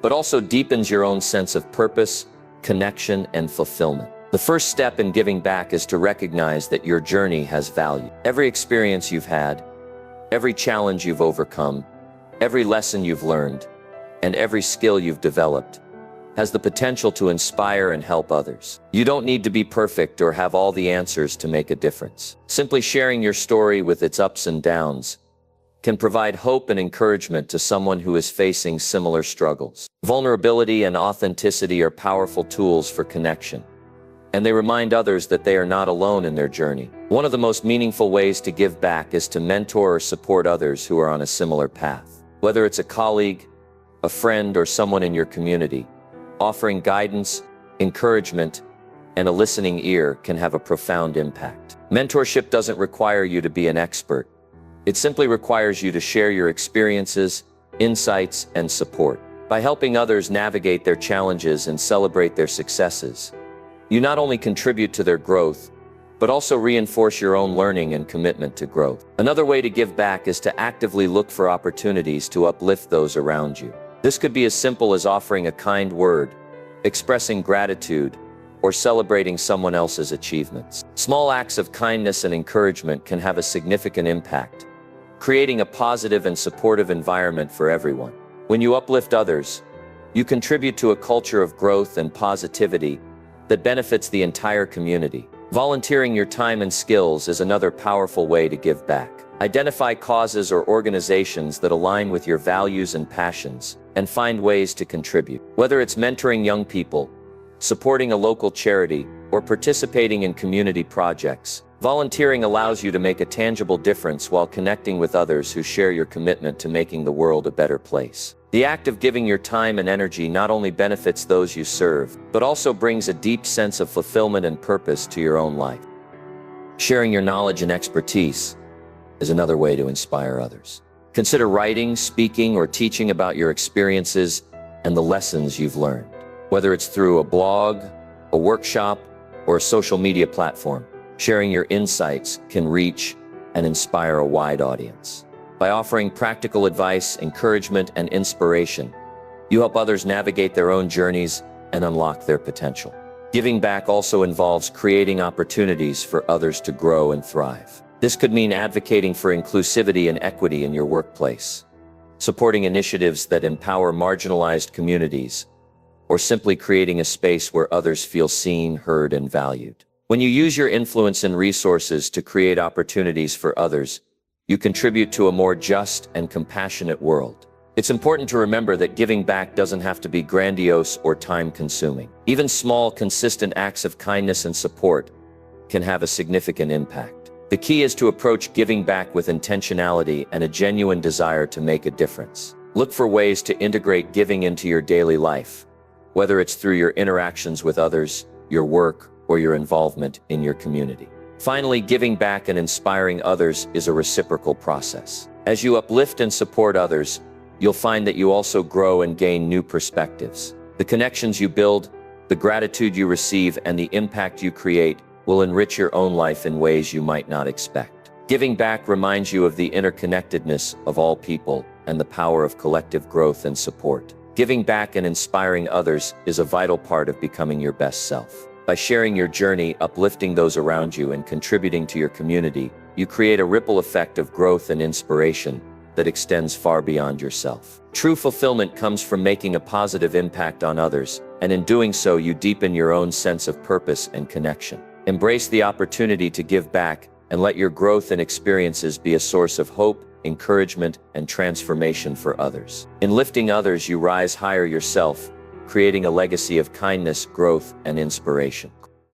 but also deepens your own sense of purpose, connection, and fulfillment. The first step in giving back is to recognize that your journey has value. Every experience you've had, every challenge you've overcome, every lesson you've learned, and every skill you've developed has the potential to inspire and help others. You don't need to be perfect or have all the answers to make a difference. Simply sharing your story with its ups and downs can provide hope and encouragement to someone who is facing similar struggles. Vulnerability and authenticity are powerful tools for connection, and they remind others that they are not alone in their journey. One of the most meaningful ways to give back is to mentor or support others who are on a similar path. Whether it's a colleague, a friend, or someone in your community, offering guidance, encouragement, and a listening ear can have a profound impact. Mentorship doesn't require you to be an expert. It simply requires you to share your experiences, insights, and support. By helping others navigate their challenges and celebrate their successes, you not only contribute to their growth, but also reinforce your own learning and commitment to growth. Another way to give back is to actively look for opportunities to uplift those around you. This could be as simple as offering a kind word, expressing gratitude, or celebrating someone else's achievements. Small acts of kindness and encouragement can have a significant impact, creating a positive and supportive environment for everyone. When you uplift others, you contribute to a culture of growth and positivity that benefits the entire community. Volunteering your time and skills is another powerful way to give back. Identify causes or organizations that align with your values and passions, and find ways to contribute. Whether it's mentoring young people, supporting a local charity, or participating in community projects, volunteering allows you to make a tangible difference while connecting with others who share your commitment to making the world a better place. The act of giving your time and energy not only benefits those you serve, but also brings a deep sense of fulfillment and purpose to your own life. Sharing your knowledge and expertise is another way to inspire others. Consider writing, speaking, or teaching about your experiences and the lessons you've learned. Whether it's through a blog, a workshop, or a social media platform, sharing your insights can reach and inspire a wide audience. By offering practical advice, encouragement, and inspiration, you help others navigate their own journeys and unlock their potential. Giving back also involves creating opportunities for others to grow and thrive. This could mean advocating for inclusivity and equity in your workplace, supporting initiatives that empower marginalized communities, or simply creating a space where others feel seen, heard, and valued. When you use your influence and resources to create opportunities for others, you contribute to a more just and compassionate world. It's important to remember that giving back doesn't have to be grandiose or time-consuming. Even small, consistent acts of kindness and support can have a significant impact. The key is to approach giving back with intentionality and a genuine desire to make a difference. Look for ways to integrate giving into your daily life, whether it's through your interactions with others, your work, or your involvement in your community. Finally, giving back and inspiring others is a reciprocal process. As you uplift and support others, you'll find that you also grow and gain new perspectives. The connections you build, the gratitude you receive, and the impact you create will enrich your own life in ways you might not expect. Giving back reminds you of the interconnectedness of all people and the power of collective growth and support. Giving back and inspiring others is a vital part of becoming your best self. By sharing your journey, uplifting those around you, and contributing to your community, you create a ripple effect of growth and inspiration that extends far beyond yourself. True fulfillment comes from making a positive impact on others, and in doing so, you deepen your own sense of purpose and connection. Embrace the opportunity to give back, and let your growth and experiences be a source of hope, encouragement, and transformation for others. In lifting others, you rise higher yourself, creating a legacy of kindness, growth, and inspiration.